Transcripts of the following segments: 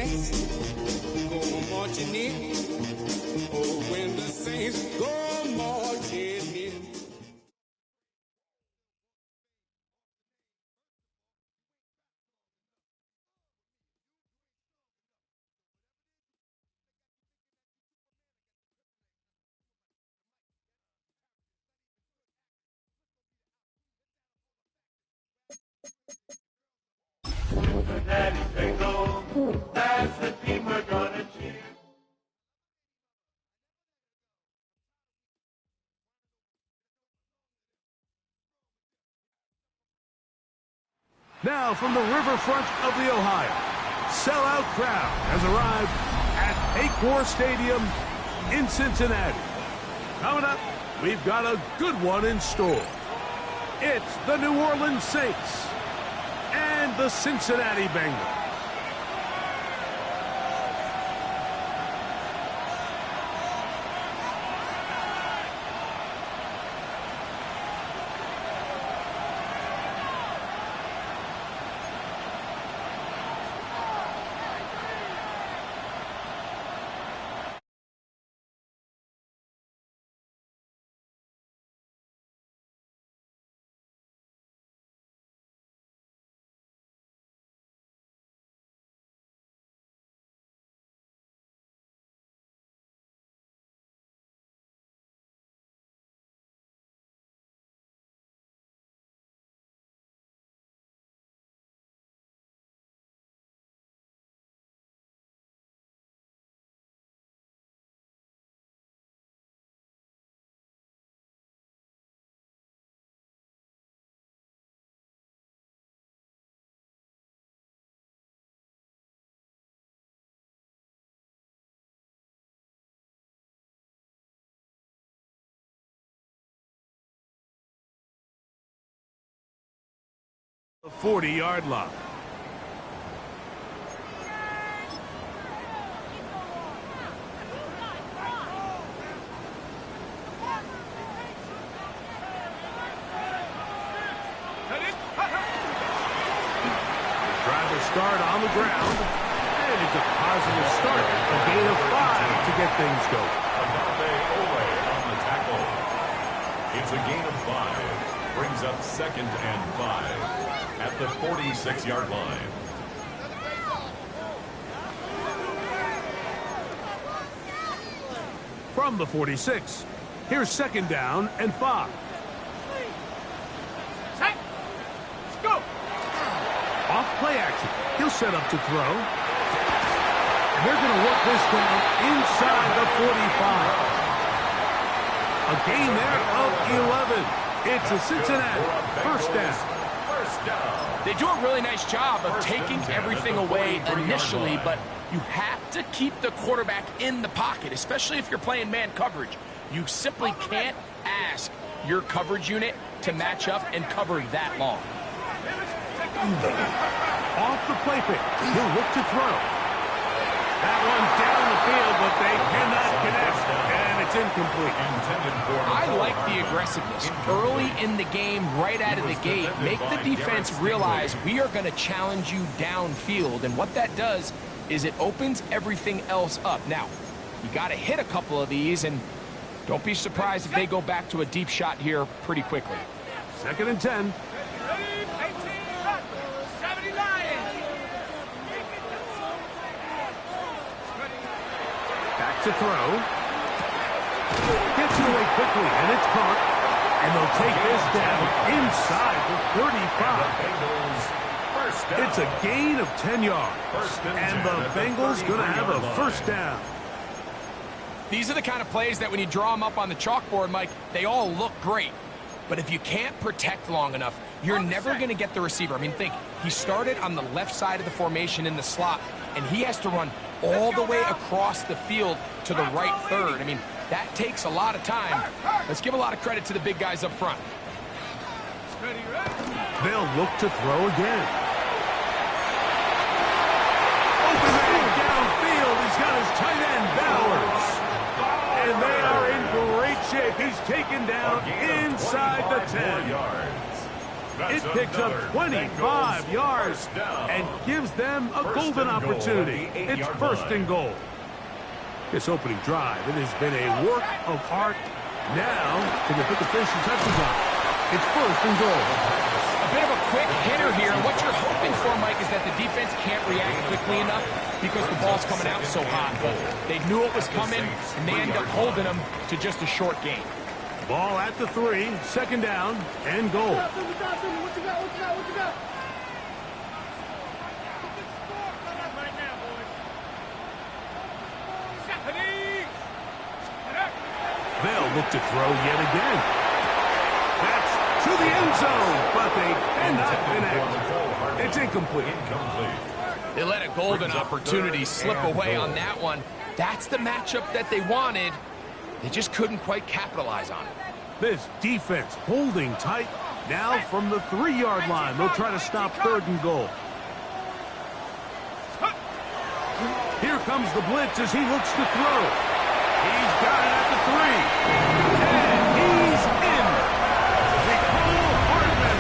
saints go marching in. Oh, when the saints go marching in. Daddy Bengal, that's the team we're gonna cheer. Now from the riverfront of the Ohio, sellout crowd has arrived at Paycor Stadium in Cincinnati. Coming up, we've got a good one in store. It's the New Orleans Saints and the Cincinnati Bengals. The 40-yard line. Driver start on the ground, and it's a positive start. A gain of 5 to get things going. On the tackle. It's a gain of 5. Brings up 2nd and 5 at the 46-yard line. From the 46, here's 2nd down and 5. Let's go. Off play action. He'll set up to throw. And they're going to work this down inside the 45. A gain there of 11. It's a Cincinnati first down. They do a really nice job of taking everything away initially, but you have to keep the quarterback in the pocket, especially if you're playing man coverage. You simply can't ask your coverage unit to match up and cover that long. Off the play fake. He'll look to throw. That one down the field, but they cannot connect, and it's incomplete. I like the aggressiveness early in the game, right out of the gate. Make the defense realize we are going to challenge you downfield, and what that does is it opens everything else up. Now, you got to hit a couple of these, and don't be surprised if they go back to a deep shot here pretty quickly. 2nd and 10. Back to throw. Gets it away quickly, and it's caught. And they'll take this down inside the 35. It's a gain of 10 yards. And the Bengals going to have a first down. These are the kind of plays that when you draw them up on the chalkboard, Mike, they all look great. But if you can't protect long enough, you're never going to get the receiver. I mean, think, he started on the left side of the formation in the slot, and he has to run all the way across the field to the right third. I mean, that takes a lot of time. Let's give a lot of credit to the big guys up front. They'll look to throw again. Open man downfield. He's got his tight end, Bowers. And they are in great shape. He's taken down inside the 10. It picks up 25 yards and gives them a golden opportunity. It's first and goal. This opening drive, it has been a work of art. Now, can they put the finishing touches on? It's first and goal. A bit of a quick hitter here. What you're hoping for, Mike, is that the defense can't react quickly enough because the ball's coming out so hot. But they knew it was coming, and they end up holding them to just a short gain. Ball at the 3, second down, and goal. They'll look to throw yet again. That's to the end zone, but they cannot connect. It's incomplete. They let a golden opportunity slip away on that one. That's the matchup that they wanted. They just couldn't quite capitalize on it. This defense holding tight. Now from the 3-yard line, they'll try to stop third and goal. Here comes the blitz as he looks to throw. He's got it at the 3. And he's in. Nicole Hardman.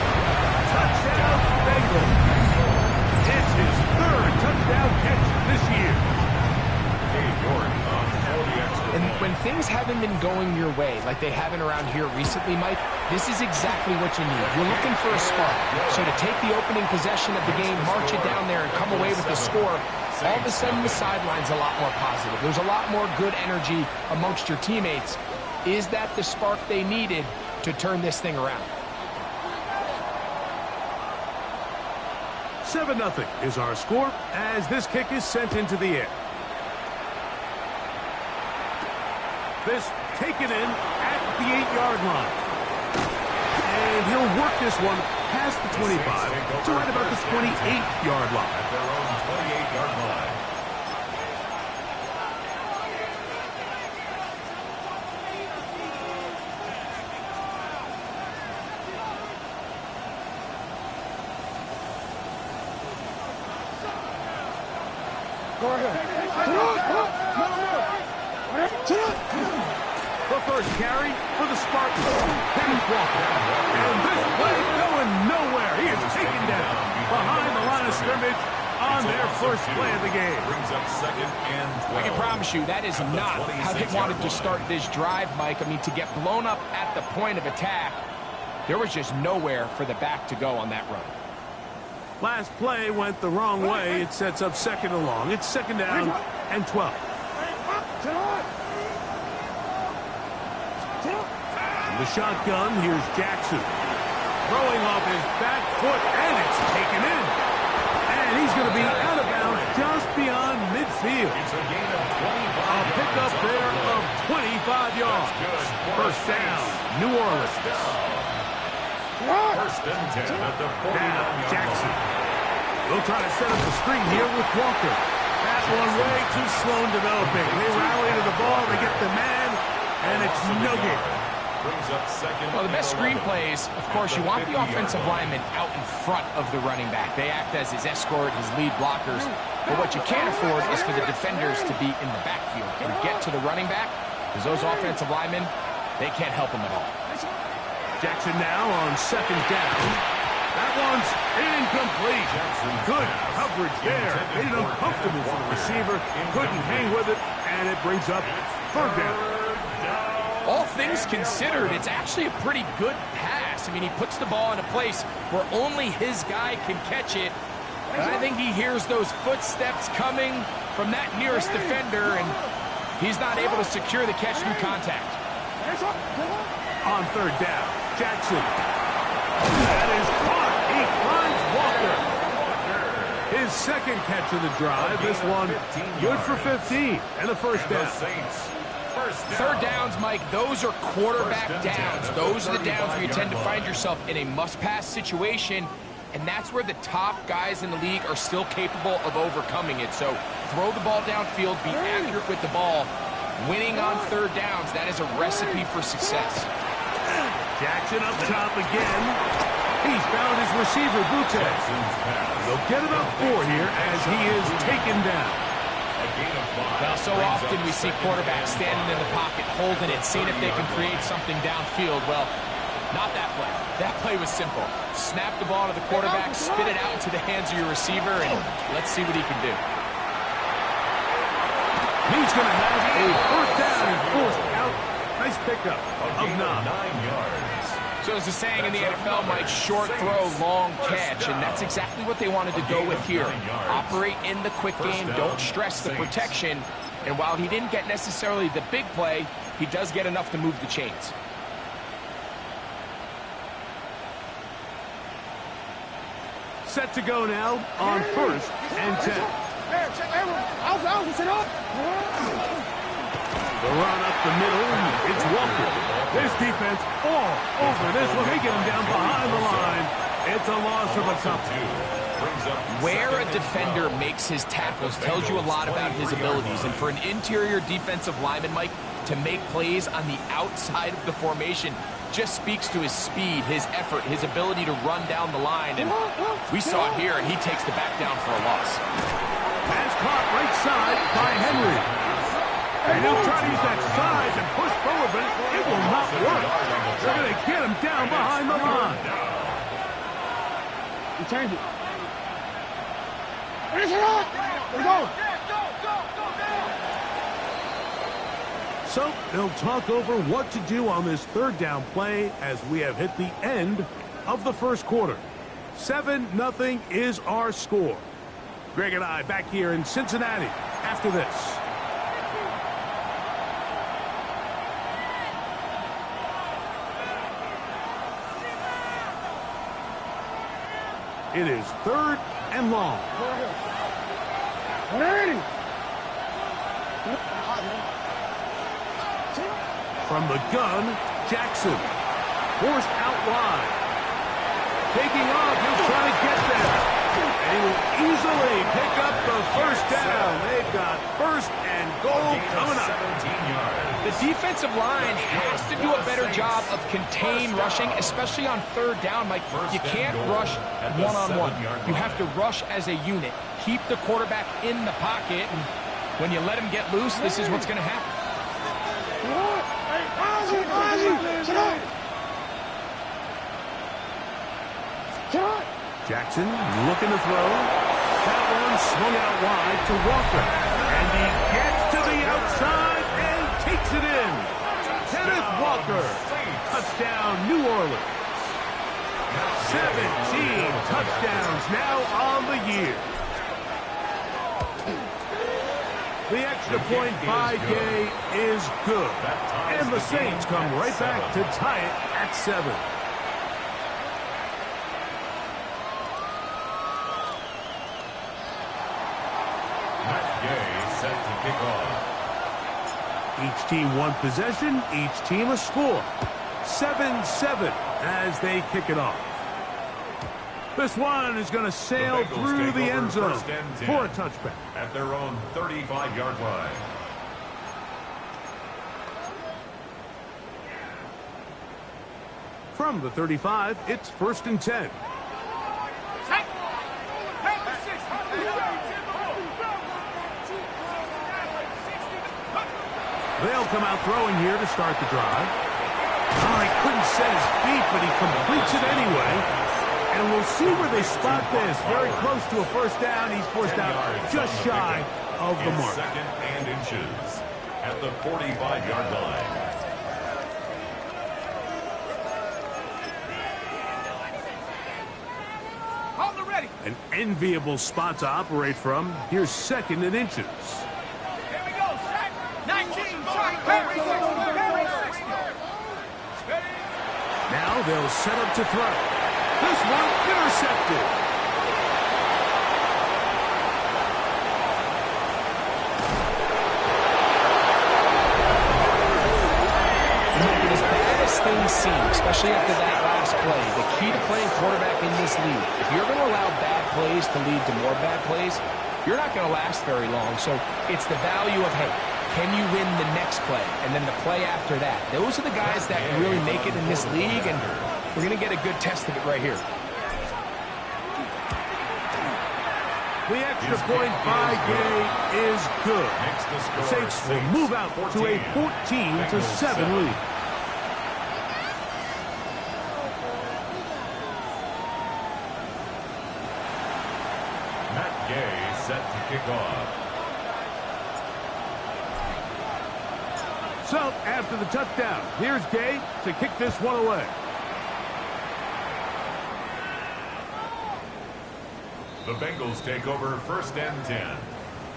Touchdown, Bengals. It's his 3rd touchdown catch this year. And when things haven't been going your way, like they haven't around here recently, Mike, this is exactly what you need. You're looking for a spark. So to take the opening possession of the game, march it down there, and come away with the score, all of a sudden the sideline's a lot more positive. There's a lot more good energy amongst your teammates. Is that the spark they needed to turn this thing around? 7-0 is our score as this kick is sent into the air. This taken in at the 8-yard line. And he'll work this one past the 25 to right about the 28-yard line. At their own 28-yard line. The first carry for the Spartans. Penny Walker. And this play going nowhere. He is taken down behind the line of scrimmage on their first play of the game. Brings up 2nd and 12. I can promise you that is not how they wanted to start this drive, Mike. I mean, to get blown up at the point of attack, there was just nowhere for the back to go on that run. Last play went the wrong way. It sets up 2nd and long. It's 2nd down and 12. From the shotgun, here's Jackson. Throwing off his back foot, and it's taken in. And he's going to be out of bounds just beyond midfield. It's a gain of 25. A pickup there of 25 yards. First down, New Orleans. First and 10 at the 49-yard line. Jackson. They'll try to set up the screen here with Walker. That one way too slow in developing. They rally to the ball, they get the man, and it's no gain. Brings up 2nd. Well, the best screen plays, of course, you want the offensive lineman out in front of the running back. They act as his escort, his lead blockers. But what you can't afford is for the defenders to be in the backfield and get to the running back, because those offensive linemen, they can't help him at all. Jackson now on 2nd down. That one's incomplete. Good coverage there. Made it uncomfortable for the receiver. Couldn't hang with it, and it brings up 3rd down. All things considered, it's actually a pretty good pass. I mean, he puts the ball in a place where only his guy can catch it. And I think he hears those footsteps coming from that nearest defender, and he's not able to secure the catch through contact. On 3rd down, Jackson. That is caught. He finds Walker. His 2nd catch of the drive. This one good for 15 and a first down. 3rd downs, Mike, those are quarterback downs. Those are the downs where you tend to find yourself in a must-pass situation, and that's where the top guys in the league are still capable of overcoming it. So throw the ball downfield, be accurate with the ball. Winning on 3rd downs, that is a recipe for success. Jackson up top again. He's found his receiver, Butte. They'll get about 4 here as he is taken down. Well, so often we see quarterbacks standing in the pocket, holding it, seeing if they can create something downfield. Well, Not that play. That play was simple. Snap the ball to the quarterback, spit it out into the hands of your receiver, and let's see what he can do. He's going to have a first down and forced out. Nice pickup of 9 yards. So as the saying in the NFL, Mike, short throw, long catch, and that's exactly what they wanted to go with here. Operate in the quick game, don't stress the protection, and while he didn't get necessarily the big play, he does get enough to move the chains. Set to go now on 1st and 10. The run up the middle, it's Walker. This defense all over this one. They get him down behind the line. It's a loss of a couple. Where a defender makes his tackles tells you a lot about his abilities. And for an interior defensive lineman, Mike, to make plays on the outside of the formation just speaks to his speed, his effort, his ability to run down the line. And we saw it here, and he takes the back down for a loss. Pass caught right side by Henry. And he'll try to use that size and push forward, but it will not work. They're going to get him down behind the line. You change it. Finish it up. Let's go. So they'll talk over what to do on this third down play as we have hit the end of the first quarter. 7-0 is our score. Greg and I back here in Cincinnati after this. It is 3rd and long. From the gun, Jackson. Forced out wide. Taking off, he'll try to get there. And he will easily pick up the first down. They've got 1st and goal coming up. 17 yards. The defensive line has to do a better job of contain rushing, especially on 3rd down, Mike. You can't rush one-on-one. You have to rush as a unit. Keep the quarterback in the pocket, and when you let him get loose, this is what's going to happen. Jackson looking to throw. That one swung out wide to Walker. And he gets to the outside and takes it in. Kenneth Walker. Touchdown, New Orleans. 17 touchdowns now on the year. The extra point by Gay is good. And the Saints come right back to tie it at 7. Set to kick off. Each team one possession, each team a score. 7-7 as they kick it off. This one is going to sail through the end zone for a touchback. At their own 35-yard line. From the 35, it's 1st and 10. They'll come out throwing here to start the drive. Oh, he couldn't set his feet, but he completes it anyway. And we'll see where they spot this. Very close to a first down. He's forced out just shy of the mark. 2nd and inches at the 45-yard line. An enviable spot to operate from. Here's 2nd and inches. Now they'll set up to throw. This one intercepted. As bad as things seem, especially after that last play, the key to playing quarterback in this league, if you're going to allow bad plays to lead to more bad plays, you're not going to last very long. So it's the value of, hey, can you win the next play? And then the play after that. Those are the guys that really make it in this league, and we're going to get a good test of it right here. The extra point by Gay is good. The Saints will move out to a 14-7 lead. kick off. So, after the touchdown, here's Gay to kick this one away. The Bengals take over 1st and 10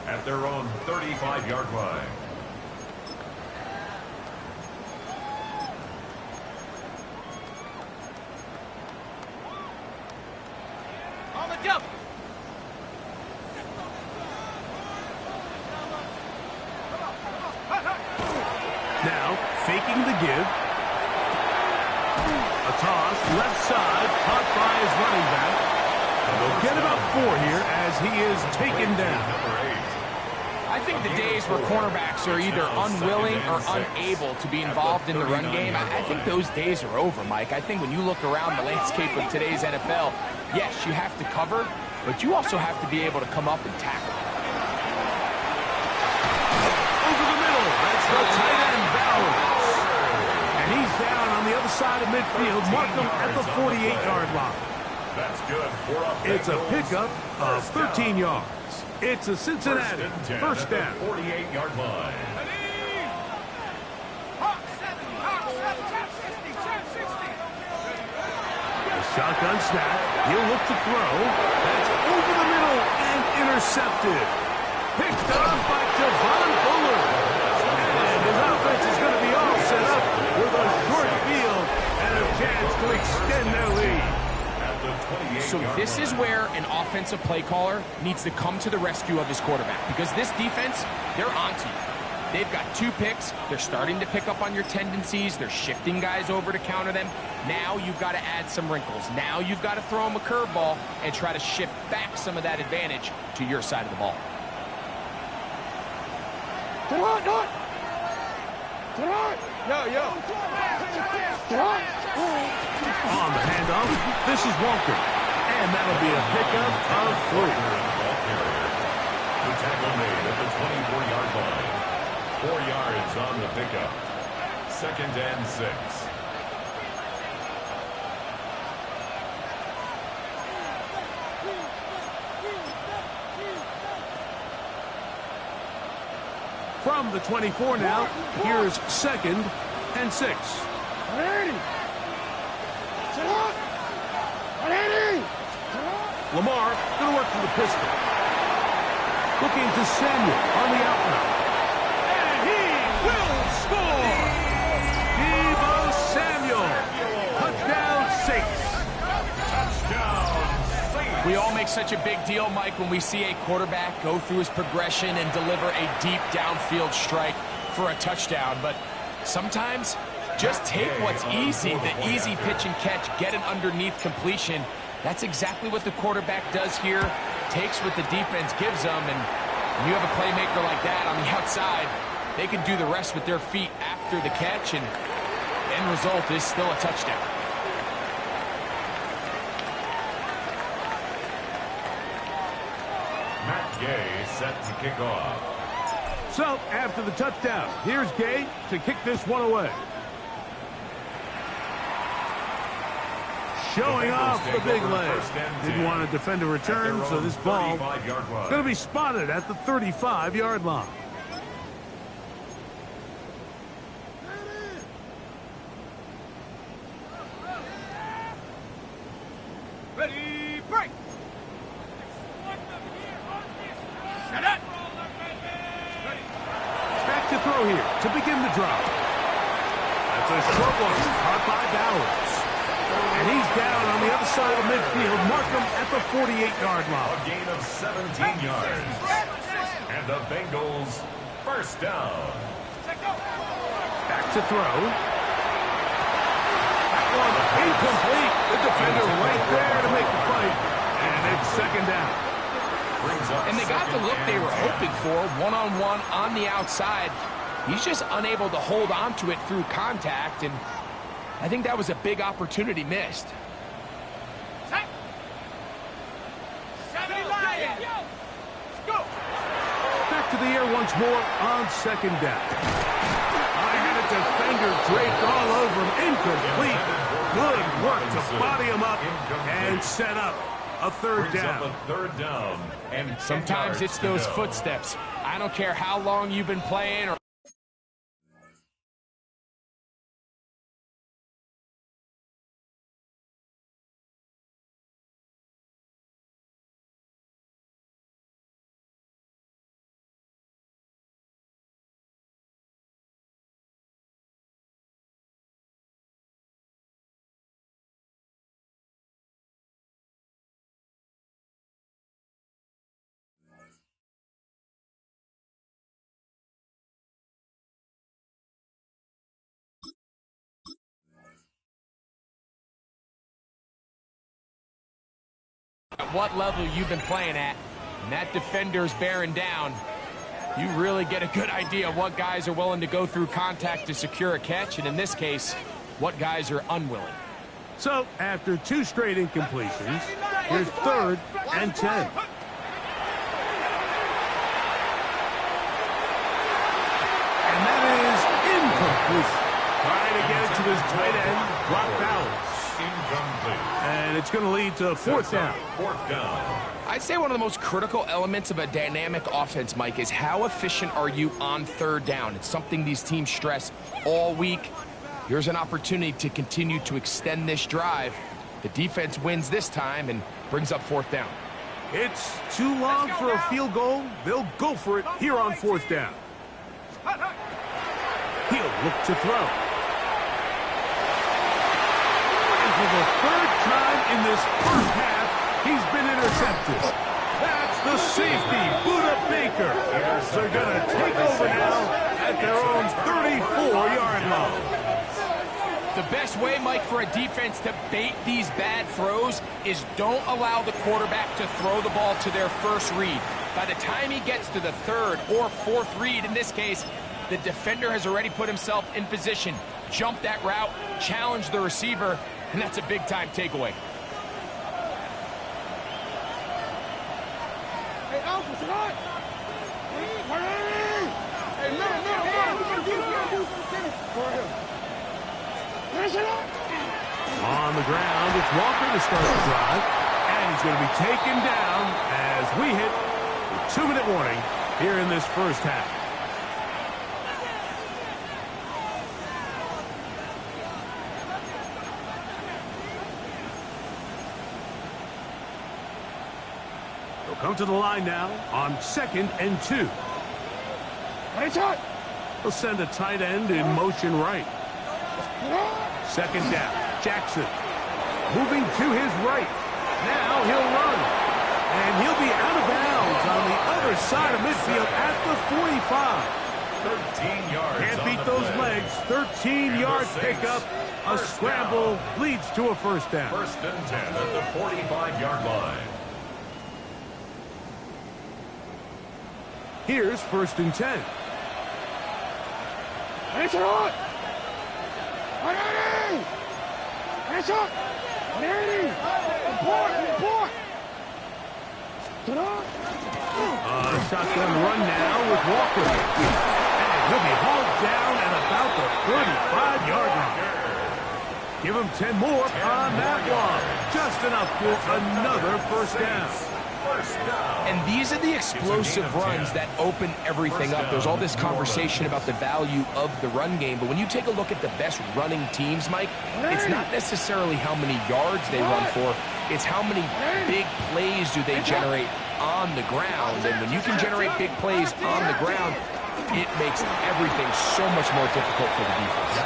at their own 35-yard line. On the jump. Now, faking the give. A toss, left side, caught by his running back. And they'll get about 4 here as he is taken down. I think the days where cornerbacks are either unwilling or unable to be involved in the run game, I think those days are over, Mike. I think when you look around the landscape of today's NFL, yes, you have to cover, but you also have to be able to come up and tackle. Over the middle, that's the tight end, Bowers. And he's down on the other side of midfield, mark him at the 48-yard line. That's good for a It's a pickup of 13 yards. It's a Cincinnati first down. 48-yard line. The shotgun snap. He'll look to throw. That's over the middle and intercepted. Picked up by Javon Bullard. And his offense is going to be all set up with a short field and a chance to extend their lead. So this is where an offensive play caller needs to come to the rescue of his quarterback, because this defense, they're onto you. They've got 2 picks. They're starting to pick up on your tendencies. They're shifting guys over to counter them. Now you've got to add some wrinkles. Now you've got to throw them a curveball and try to shift back some of that advantage to your side of the ball. On the handoff, this is Walker. And that'll be a pickup of 3. The tackle made at the 24-yard line. 4 yards on the pickup. 2nd and 6. From the 24 now, here's 2nd and 6. Lamar going to work for the pistol. Looking to Samuel on the outside. And he will score! Deebo Samuel. Touchdown Saints. We all make such a big deal, Mike, when we see a quarterback go through his progression and deliver a deep downfield strike for a touchdown. But sometimes just take what's easy, the easy pitch and catch, get an underneath completion. That's exactly what the quarterback does here. Takes what the defense gives them, and when you have a playmaker like that on the outside, they can do the rest with their feet after the catch, and the end result is still a touchdown. Matt Gay set to kick off. So, after the touchdown, here's Gay to kick this one away. Showing off the big leg. Didn't want to defend a return, so this ball going to be spotted at the 35-yard line. Ready, break! Set it! Back to throw here to begin the drive. That's a short one, caught by Bowers. And he's down on the other side of midfield. Mark him at the 48-yard line. A gain of 17 yards. And the Bengals first down. Back to throw. That one incomplete. The defender right there to make the play. And it's 2nd down. And they got the look they were hoping for, one-on-one on the outside. He's just unable to hold on to it through contact, and I think that was a big opportunity missed. Back to the air once more on 2nd down. I had a defender draped all over him. Incomplete. Good work to body him up and set up. a third Brings up down. a third down. And 10 Sometimes yards it's to those go. footsteps. I don't care how long you've been playing or at what level you've been playing at, and that defender's bearing down, you really get a good idea of what guys are willing to go through contact to secure a catch, and in this case, what guys are unwilling. So, after 2 straight incompletions, here's 3rd and 10. And that is incomplete. Trying to get it to his tight end, Brock Bowers. Incomplete. And it's going to lead to 4th down. 4th down. I'd say one of the most critical elements of a dynamic offense, Mike, is how efficient are you on 3rd down. It's something these teams stress all week. Here's an opportunity to continue to extend this drive. The defense wins this time and brings up 4th down. It's too long for a field goal. They'll go for it here on 4th down. He'll look to throw. And for the 3rd time in this first half, he's been intercepted. That's the safety, Buda Baker. They're going to take over now at their own 34-yard line. The best way, Mike, for a defense to bait these bad throws is don't allow the quarterback to throw the ball to their first read. By the time he gets to the 3rd or 4th read, in this case, the defender has already put himself in position, jumped that route, challenged the receiver, and that's a big-time takeaway. Hey, Alpha, sit on. Hey, no. On the ground, it's Walker to start the drive. And he's going to be taken down as we hit the 2-minute warning here in this first half. They'll come to the line now on 2nd and 2. They'll send a tight end in motion right. 2nd down. Jackson moving to his right. Now he'll run. And he'll be out of bounds on the other side of midfield at the 45. 13 yards. Can't on beat the those play. legs. 13-yard pickup. A scramble leads to a first down. 1st and 10 at the 45-yard line. Here's 1st and 10. Shotgun run now with Walker. And he'll be hauled down at about the 35-yard line. Give him 10 more on that one. Just enough for another first down. And these are the explosive runs that open everything up. There's all this conversation about the value of the run game, but when you take a look at the best running teams, Mike, it's not necessarily how many yards they run for, it's how many big plays do they generate on the ground. And when you can generate big plays on the ground, it makes everything so much more difficult for the defense.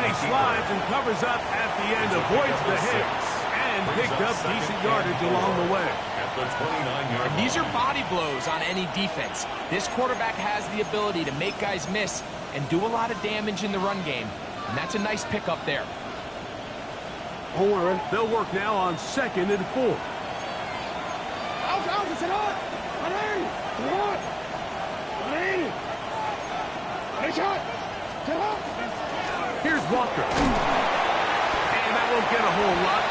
And he slides and covers up at the end, avoids the hit, and picked up decent yardage along the way. At the 29-yard And these are body blows on any defense. This quarterback has the ability to make guys miss and do a lot of damage in the run game. And that's a nice pickup there. They'll work now on 2nd and 4. Here's Walker. And that won't get a whole lot.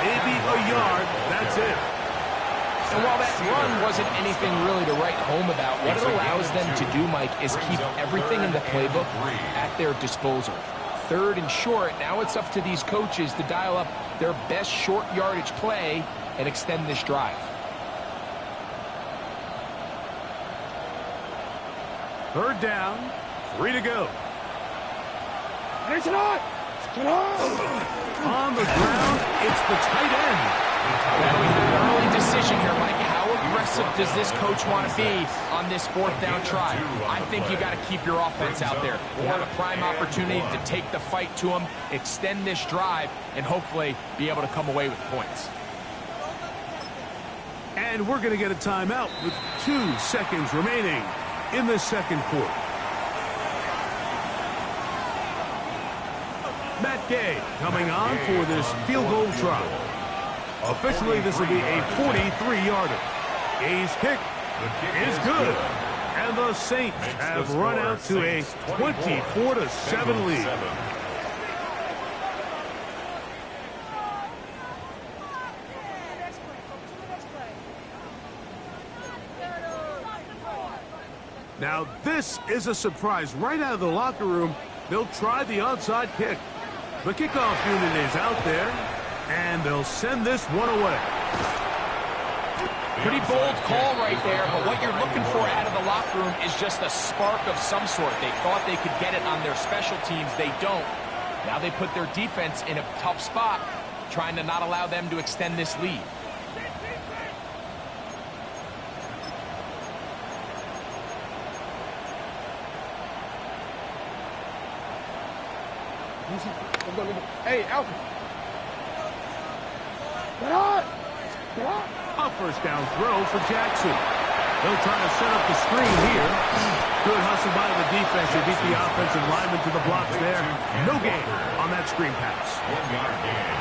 Maybe a yard. That's it. And while that run wasn't anything really to write home about, what it allows them to do, Mike, is keep everything in the playbook at their disposal. 3rd and short, now it's up to these coaches to dial up their best short yardage play and extend this drive. Third down, 3 to go. On the ground, it's the tight end. Well, we have an early decision here, Mike. How aggressive does this coach want to be on this fourth down try? I think you got to keep your offense out there. You have a prime opportunity to take the fight to them, extend this drive, and hopefully be able to come away with points. And we're going to get a timeout with 2 seconds remaining in the second quarter. Matt Gay coming on for this field goal try. Officially, this will be a 43-yarder. Gay's kick is good. And the Saints have run out to a 24-7 lead. Now, this is a surprise. Right out of the locker room, they'll try the onside kick. The kickoff unit is out there, and they'll send this one away. Pretty bold call right there, but what you're looking for out of the locker room is just a spark of some sort. They thought they could get it on their special teams. They don't. Now they put their defense in a tough spot, trying to not allow them to extend this lead. Hey, Alfred. Get on! A first down throw for Jackson. They'll try to set up the screen here. Good hustle by the defense. They beat the offensive lineman to the blocks there. No gain on that screen pass.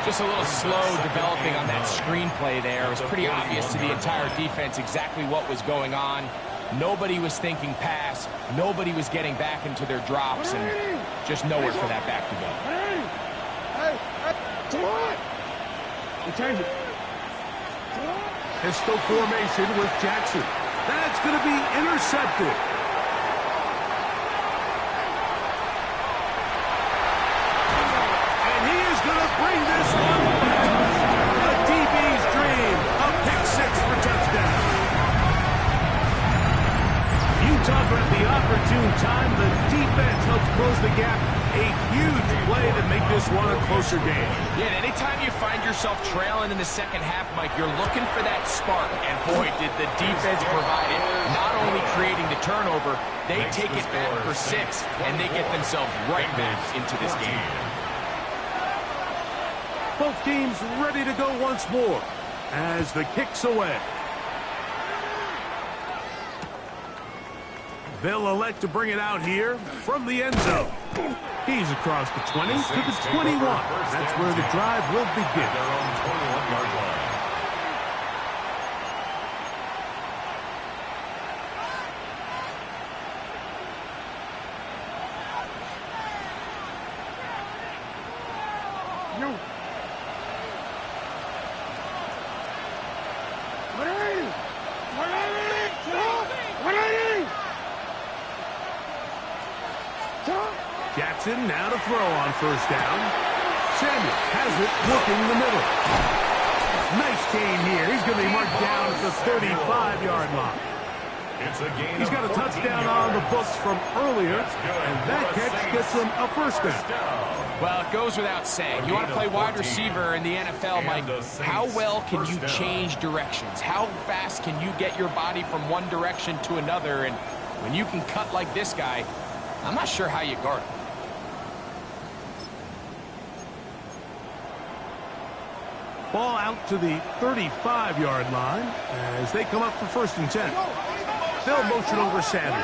Just a little slow developing on that screen play there. It was pretty obvious to the entire defense exactly what was going on. Nobody was thinking pass. Nobody was getting back into their drops, and just nowhere for that back to go. Come on! We change it. Pistol formation with Jackson. That's going to be intercepted. And he is going to bring this one back. A DB's dream. A pick six for touchdown. You talk about the opportune time. The defense helps close the gap. A huge play to make this one a closer game. Yeah, and anytime you find yourself trailing in the second half, Mike, you're looking for that spark. And boy, did the defense provide it. Not only creating the turnover, they take it back for 6, and they get themselves right back into this game. Both teams ready to go once more as the kick's away. They'll elect to bring it out here from the end zone. He's across the 20 to the 21. That's where the drive will begin. Their own 21-yard line. Jackson now to throw on first down. Samuel has it working the middle. Nice gain here. He's going to be marked down at the 35-yard line. He's got a touchdown on the books from earlier, and that catch gets him a first down. Well, it goes without saying. You want to play wide receiver in the NFL, Mike. How well can you change directions? How fast can you get your body from one direction to another? And when you can cut like this guy, I'm not sure how you guard him. Ball out to the 35-yard line as they come up for 1st and 10. They'll motion over Samuel.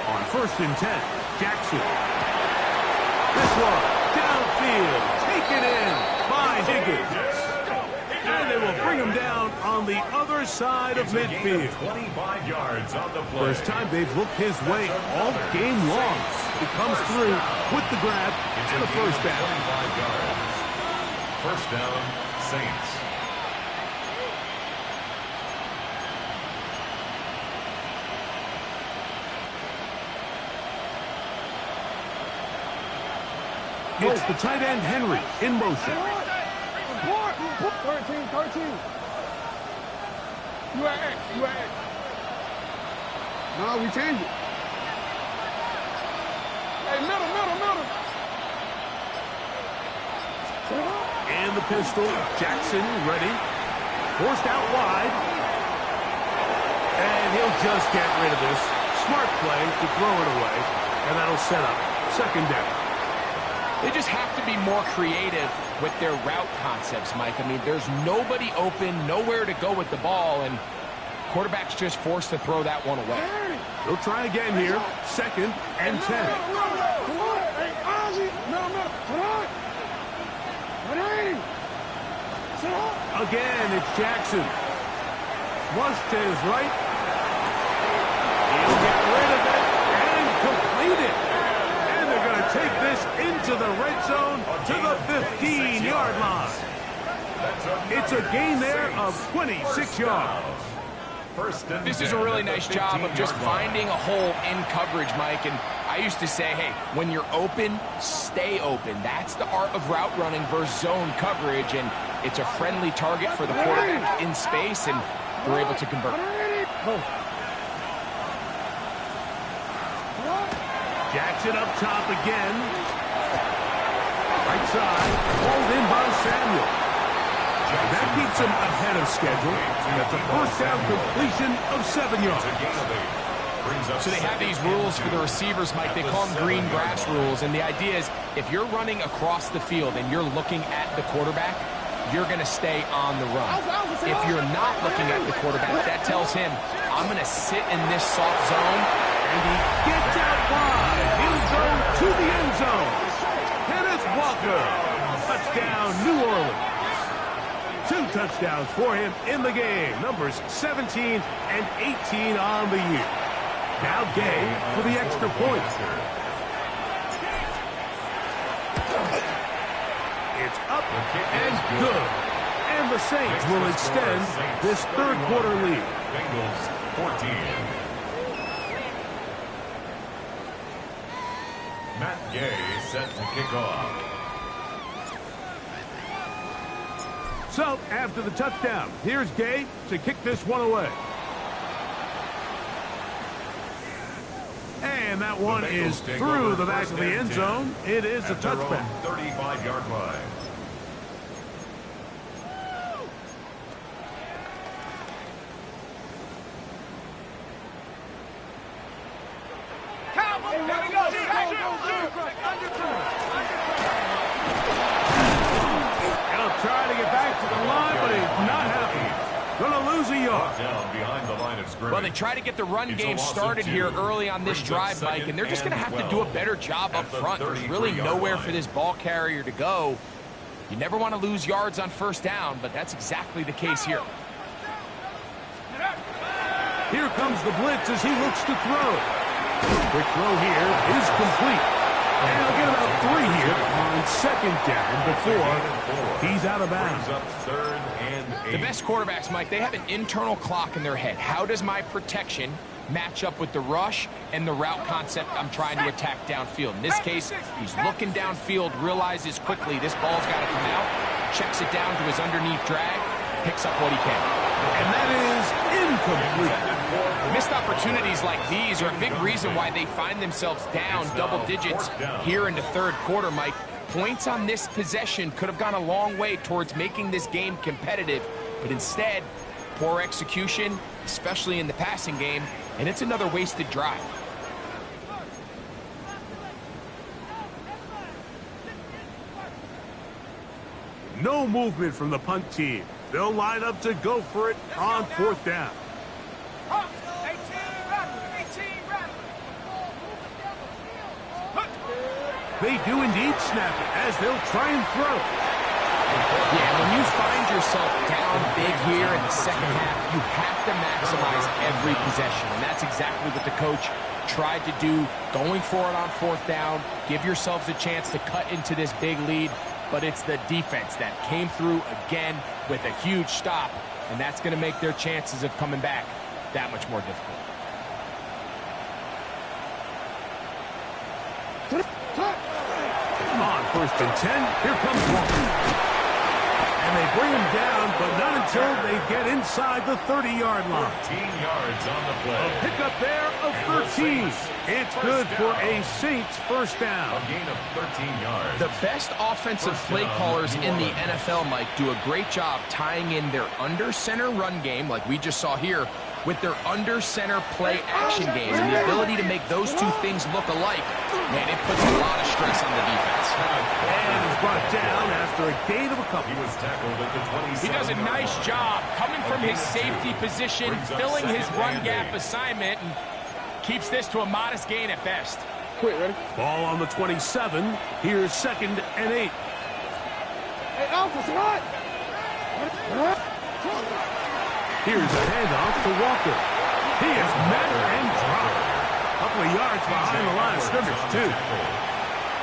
On 1st and 10, Jackson. This one, downfield, taken in by Higgins. And they will bring him down on the other side of midfield. 25 yards on the play. First time they've looked his way all game long. He comes through with the grab and the first down. 25 yards. First down, Saints. It's the tight end, Henry, in motion. 13. You at X. No, we change it. Hey, middle. And the pistol, Jackson ready. Forced out wide. And he'll just get rid of this. Smart play to throw it away. And that'll set up second down. They just have to be more creative with their route concepts, Mike. I mean, there's nobody open, nowhere to go with the ball, and quarterback's just forced to throw that one away. They'll try again here. Second and 10. Again, it's Jackson. Flush to his right. He'll get rid of it and complete it. And they're going to take this into the red zone to the 15-yard line. It's a gain there of 26 yards. This is a really nice job of just finding a hole in coverage, Mike. And I used to say, hey, when you're open, stay open. That's the art of route running versus zone coverage. And it's a friendly target for the quarterback in space, and they're able to convert. Jackson up top again. Right side, pulled in by Samuel. And that keeps him ahead of schedule. That's a first down completion of 7 yards. So they have these rules for the receivers, Mike. They call them green grass rules. And the idea is if you're running across the field and you're looking at the quarterback, you're going to stay on the run. If you're not looking at the quarterback, that tells him, I'm going to sit in this soft zone. And he gets out wide. He'll go to the end zone. Kenneth Walker. Touchdown, New Orleans. 2 touchdowns for him in the game. Numbers 17 and 18 on the year. Now Gay for the extra point. It's up and good. And the Saints will extend this third quarter lead. Bengals 14. Matt Gay set to kick off. So, after the touchdown, here's Gay to kick this one away. And that one is through the back of the end zone. It is a touchback. 35-yard line. He'll try to get back to the line, but he's not happy. Gonna lose a yard. Down behind the line of scrimmage. Well, they try to get the run game started here early on this drive, Mike, and they're just going to have to do a better job up front. There's really nowhere for this ball carrier to go. You never want to lose yards on first down, but that's exactly the case here. Here comes the blitz as he looks to throw. Quick throw here is complete. And he'll get about 3 here on second down before he's out of bounds. The best quarterbacks, Mike, they have an internal clock in their head. How does my protection match up with the rush and the route concept I'm trying to attack downfield? In this case, he's looking downfield, realizes quickly this ball's got to come out, checks it down to his underneath drag, picks up what he can. And that is incomplete. Missed opportunities like these are a big reason why they find themselves down double digits here in the third quarter, Mike. Points on this possession could have gone a long way towards making this game competitive, but instead, poor execution, especially in the passing game, and it's another wasted drive. No movement from the punt team. They'll line up to go for it on fourth down. They do indeed snap it as they'll try and throw. Yeah, when you find yourself down big here in the second half, you have to maximize every possession. And that's exactly what the coach tried to do, going for it on fourth down. Give yourselves a chance to cut into this big lead. But it's the defense that came through again with a huge stop. And that's going to make their chances of coming back that much more difficult. On First and 10. Here comes Walker. And they bring him down, but not until they get inside the 30-yard line. 13 yards on the play. A pickup there of 13. It's good for a Saints first down. A gain of 13 yards. The best offensive play callers in the NFL, Mike, do a great job tying in their under-center run game, like we just saw here, with their under-center play action game. And the ability to make those two things look alike, man, it puts a lot of stress on the defense. And he's brought down after a gain of a couple. He was tackled at the 27. He does a nice job coming from his safety position, filling his run gap assignment, and keeps this to a modest gain at best. Quick, ready? Ball on the 27. Here's 2nd and 8. Hey, Alpha, what? Here's a handoff to Walker. He is met and dropped. A couple of yards behind the line of scrimmage, too.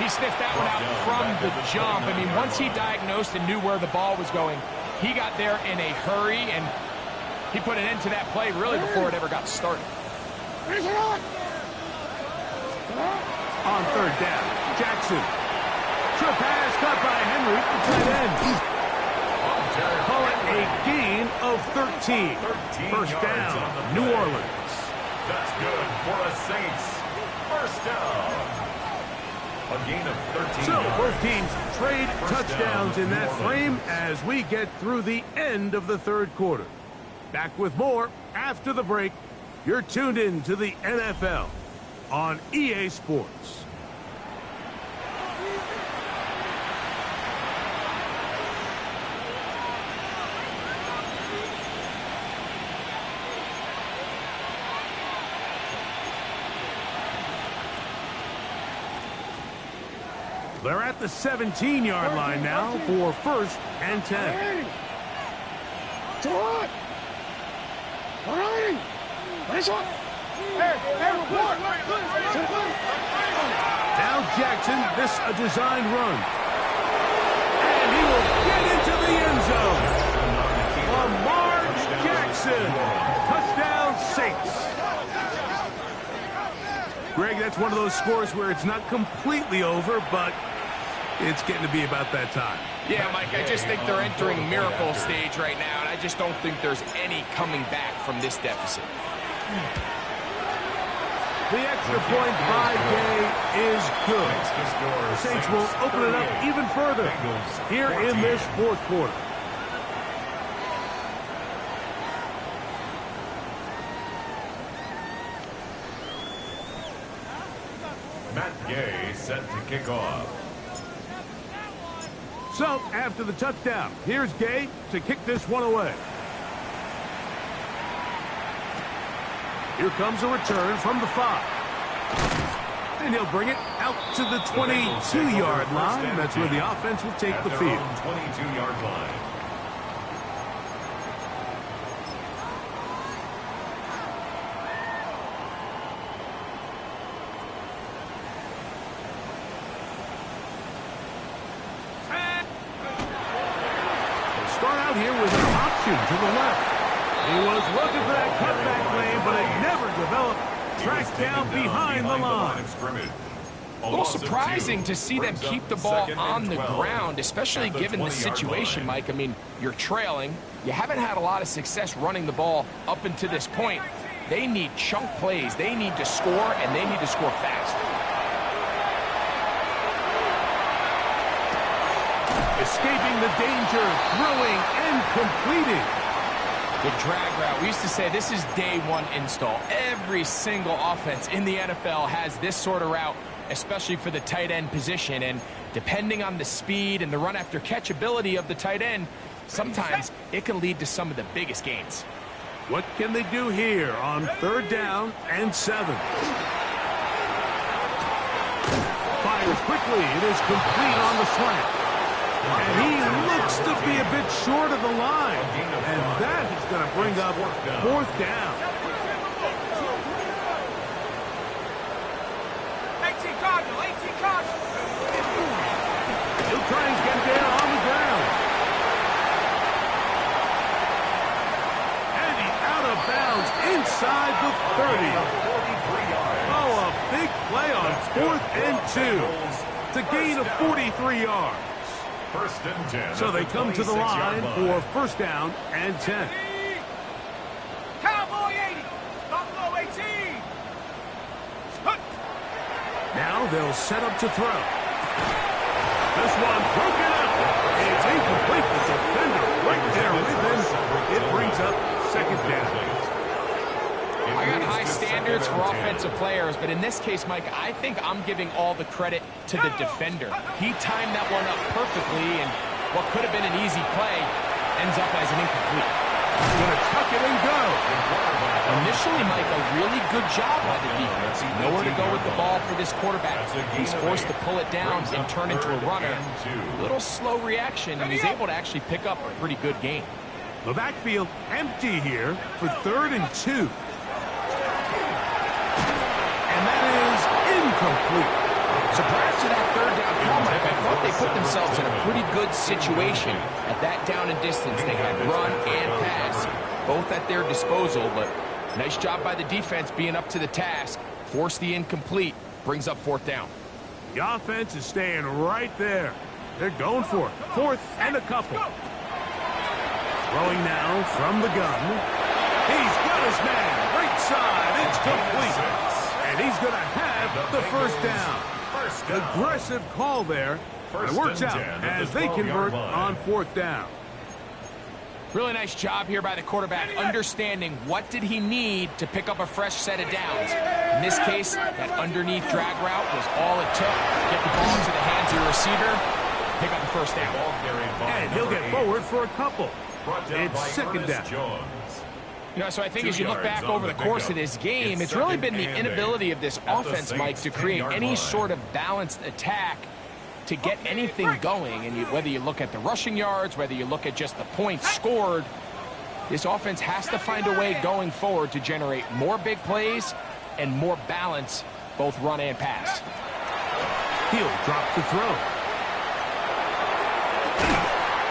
He sniffed that one out from the jump. I mean, once he diagnosed and knew where the ball was going, he got there in a hurry, and he put an end to that play really before it ever got started. On 3rd down, Jackson. Trip pass cut by Henry, the tight end. Call it a gain of 13. First down, New Orleans. That's good for a Saints. First down. A gain of 13 So yards. both teams trade touchdowns down, in that New frame Orleans. as we get through the end of the 3rd quarter. Back with more after the break. You're tuned in to the NFL on EA Sports. They're at the 17-yard line now for 1st and 10. Now Jackson, this a designed run. And he will get into the end zone. Lamar Jackson. Touchdown Saints. Greg, that's one of those scores where it's not completely over, but it's getting to be about that time. Yeah, Mike, I just think they're entering miracle stage right now, and I just don't think there's any coming back from this deficit. The extra point by Gay is good. The Saints will open it up even further here in this 4th quarter. Matt Gay set to kick off. So, after the touchdown, here's Gay to kick this one away. Here comes a return from the 5. And he'll bring it out to the 22-yard line. That's where the offense will take the field. 22-yard line. Start out here with an option to the left. He was looking for that cutback lane, but it never developed. Tracked down behind the line. A little surprising to see them keep the ball on the ground, especially given the situation, Mike. I mean, you're trailing. You haven't had a lot of success running the ball up until this point. They need chunk plays. They need to score, and they need to score fast. Escaping the danger, throwing and completing. The drag route. We used to say this is day one install. Every single offense in the NFL has this sort of route, especially for the tight end position. And depending on the speed and the run after catch ability of the tight end, sometimes it can lead to some of the biggest gains. What can they do here on 3rd down and 7? Fires quickly. It is complete on the slant. And he looks to be a bit short of the line. And that is going to bring up 4th down. 18 Cardinal, 18 Cardinal. He'll try and get there on the ground. And he's out of bounds inside the 30. Oh, a big play on 4th and 2. It's a gain of 43 yards. First and 10. So they come to the line for first down and 10. Cowboy 80. Buffalo 18. Now they'll set up to throw. This one broken up. It's incomplete. The defender right there with him. It brings up second down. I got high standards for offensive players, but in this case, Mike, I think I'm giving all the credit to the defender. He timed that one up perfectly, and what could have been an easy play ends up as an incomplete. Gonna tuck it and go. Initially, Mike, a really good job by the defense. Nowhere to go with the ball for this quarterback. He's forced to pull it down and turn into a runner. A little slow reaction, and he's able to actually pick up a pretty good gain. The backfield empty here for 3rd and 2. And that is incomplete. So prior to that 3rd down call, Mike, I thought they put themselves in a pretty good situation. At that down and distance, they had run and pass, both at their disposal, but nice job by the defense being up to the task. Force the incomplete, brings up 4th down. The offense is staying right there. They're going for it. 4th and a couple. Throwing now from the gun. He's got his man. Right side. It's complete. And he's going to have the first down. Aggressive call there. It works out as they convert on 4th down. Really nice job here by the quarterback, understanding what did he need to pick up a fresh set of downs. In this case, that underneath drag route was all it took. Get the ball into the hands of your receiver, pick up the first down. And he'll get forward for a couple. It's second down. You know, so I think as you look back over the course of this game, it's really been the inability of this offense, Mike, to create any sort of balanced attack to get anything going. And whether you look at the rushing yards, whether you look at just the points scored, this offense has to find a way going forward to generate more big plays and more balance, both run and pass. He'll drop the throw.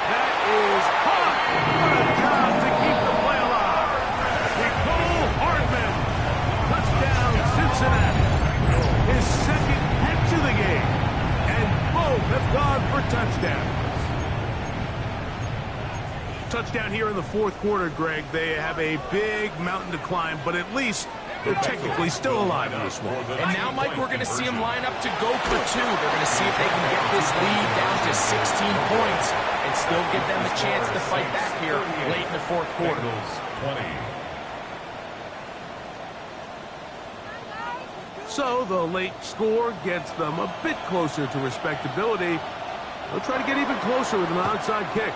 That is hot. What a job to keep the play alive. Nicole Hardman. Touchdown, Cincinnati. His second catch of the game. And both have gone for touchdowns. Touchdown here in the 4th quarter, Greg. They have a big mountain to climb, but at least they're technically still alive in this one. And now, Mike, we're going to see them line up to go for 2. They're going to see if they can get this lead down to 16 points and still give them a chance to fight back here late in the 4th quarter. So the late score gets them a bit closer to respectability. They'll try to get even closer with an onside kick.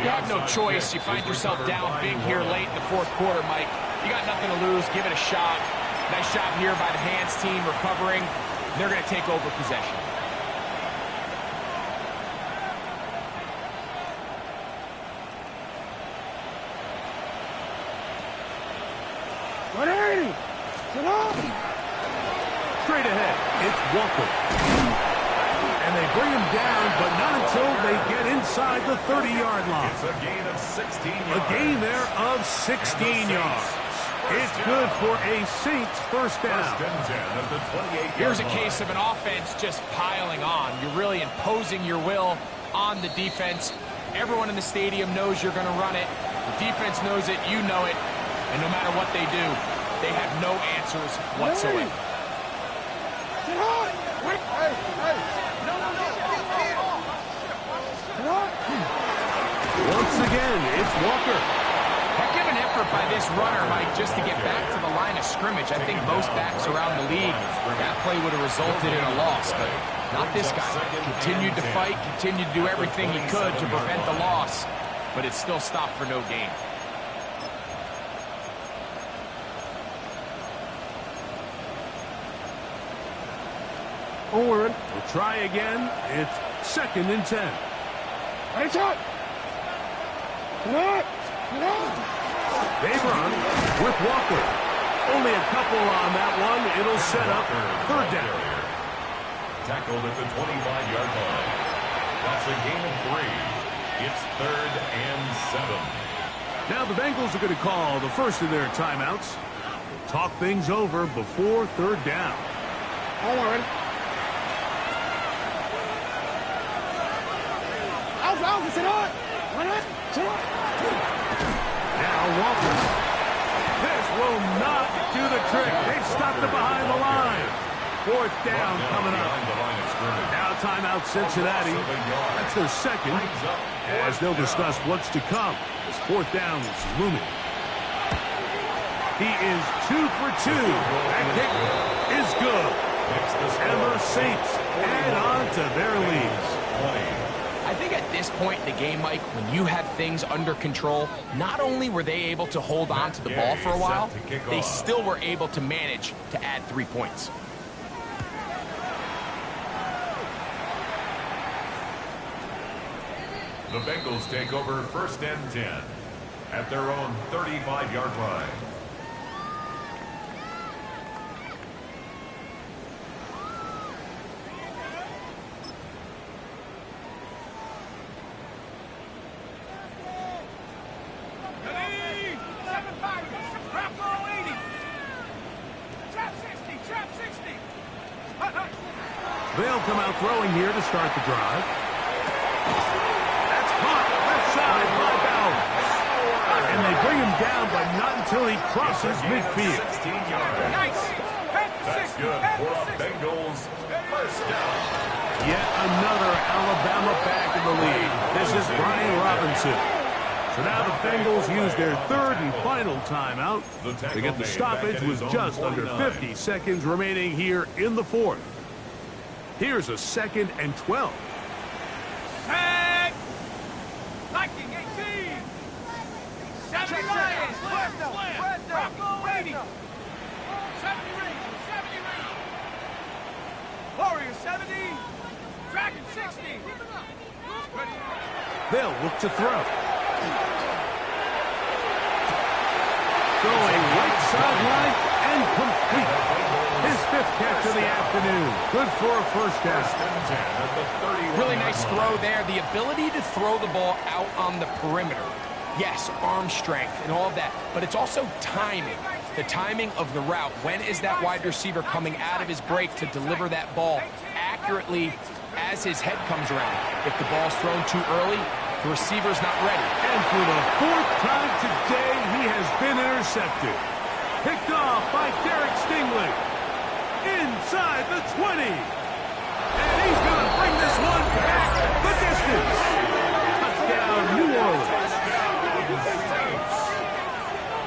You have no choice. You find yourself down big here late in the 4th quarter, Mike. You got nothing to lose. Give it a shot. Nice job here by the hands team recovering. They're going to take over possession. Straight ahead, it's Walker. And they bring him down, but not until they get inside the 30-yard line. It's a gain of 16 yards. A gain there of 16 yards. It's good for a Saints first down. Here's a case of an offense just piling on. You're really imposing your will on the defense. Everyone in the stadium knows you're going to run it. The defense knows it, you know it. And no matter what they do, they have no answers whatsoever. Once again, it's Walker. Heck of an effort by this runner, Mike, just to get back to the line of scrimmage. I think most backs around the league, that play would have resulted in a loss, but not this guy. Continued to fight, continued to do everything he could to prevent the loss, but it still stopped for no gain. We'll try again. It's 2nd and 10. Right shot. They run with Walker. Only a couple on that one. It'll set up 3rd down. Tackled at the 25-yard line. That's a gain of 3. It's 3rd and 7. Now the Bengals are going to call the first of their timeouts. Talk things over before 3rd down. Now Walker. This will not do the trick. They've stopped it behind the line. Fourth down coming up. Now timeout Cincinnati. That's their second, as they'll discuss what's to come. This fourth down is looming. He is 2 for 2. That kick is good. And the Saints add on to their lead. I think at this point in the game, Mike, when you have things under control, not only were they able to hold on to the ball for a while, they still were able to manage to add 3 points. The Bengals take over 1st and 10 at their own 35-yard line. They'll come out throwing here to start the drive. That's caught left side by Bowers. And they bring him down, but not until he crosses midfield. 16 yards. That's good for the Bengals. 1st down. Yet another Alabama back in the lead. This is Brian Robinson. So now the Bengals use their 3rd and final timeout to get the stoppage with just under 50 seconds remaining here in the 4th. Here's a 2nd and 12. Tag! Viking 18! 70 Lions! Bronco 80! 70 Rangers! 70 Rangers! Warriors 70! Dragon 60! They'll look to throw. Going right sideline and complete. His 5th catch of the afternoon. Good for a 1st down. Really nice throw there. The ability to throw the ball out on the perimeter. Yes, arm strength and all of that, but it's also timing. The timing of the route. When is that wide receiver coming out of his break to deliver that ball accurately as his head comes around? If the ball's thrown too early, the receiver's not ready. And for the 4th time today, he has been intercepted. Picked off by Derek Stingley. Inside the 20. And he's going to bring this one back the distance. Touchdown, New Orleans.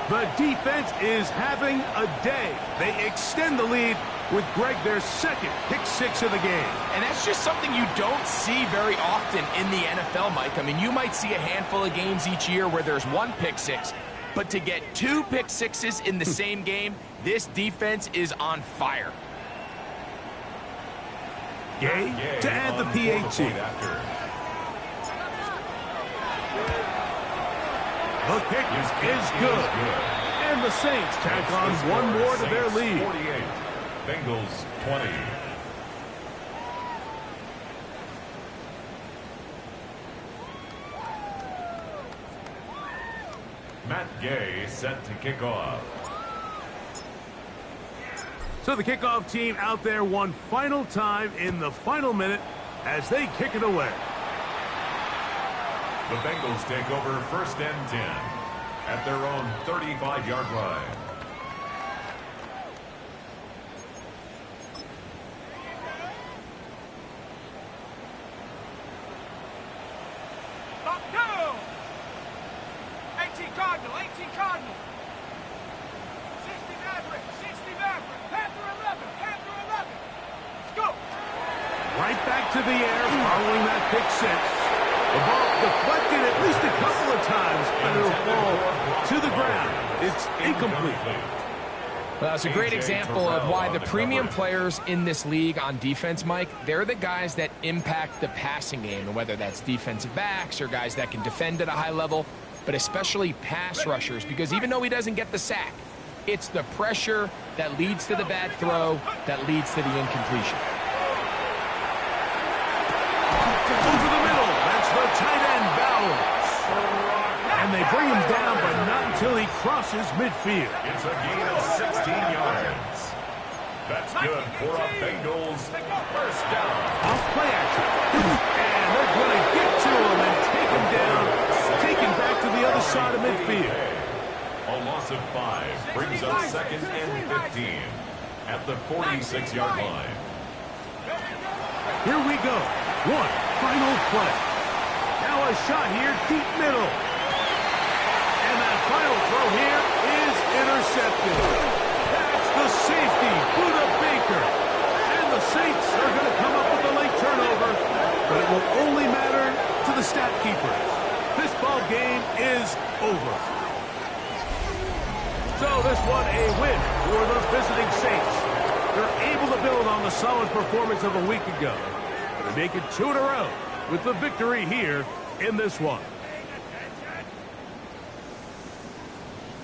The defense is having a day. They extend the lead with Greg their 2nd pick-6 of the game. And that's just something you don't see very often in the NFL, Mike. I mean, you might see a handful of games each year where there's 1 pick-6, but to get 2 pick-6s in the same game, this defense is on fire. Gay to add the PAT. The kick is good. And the Saints tack on 1 more to their lead. 48. Bengals 20. Matt Gay set to kick off. So the kickoff team out there one final time in the final minute as they kick it away. The Bengals take over 1st and 10 at their own 35-yard line. Up, go! 18 Cardinal, 18 Cardinal. 60 Maverick, 60 Maverick. Panther 11, Panther 11. Go! Right back to the air following that pick 6. The ball deflected at least a couple of times, and it'll fall to the ground. It's incomplete. Well, that's a great example of why the premium players in this league on defense, Mike, they're the guys that impact the passing game, and whether that's defensive backs or guys that can defend at a high level, but especially pass rushers, because even though he doesn't get the sack, it's the pressure that leads to the bad throw that leads to the incompletion. Over the middle, that's the tight end, Bowers. And they bring him down, but not until he crosses midfield. It's a gain of 16 yards. That's good for a Bengals 1st down. Off play action. And they're going to get to him and take second down, taken back to the other side of midfield. A loss of 5 brings up second and 15 at the 46-yard line. Here we go. One final play. Now a shot here, deep middle. And that final throw here is intercepted. That's the safety, Buda Baker. And the Saints are going to come up with a late turnover, but it will only matter to the stat keepers. This ball game is over. So this one a win for the visiting Saints. They're able to build on the solid performance of a week ago. They make it 2 in a row with the victory here in this one.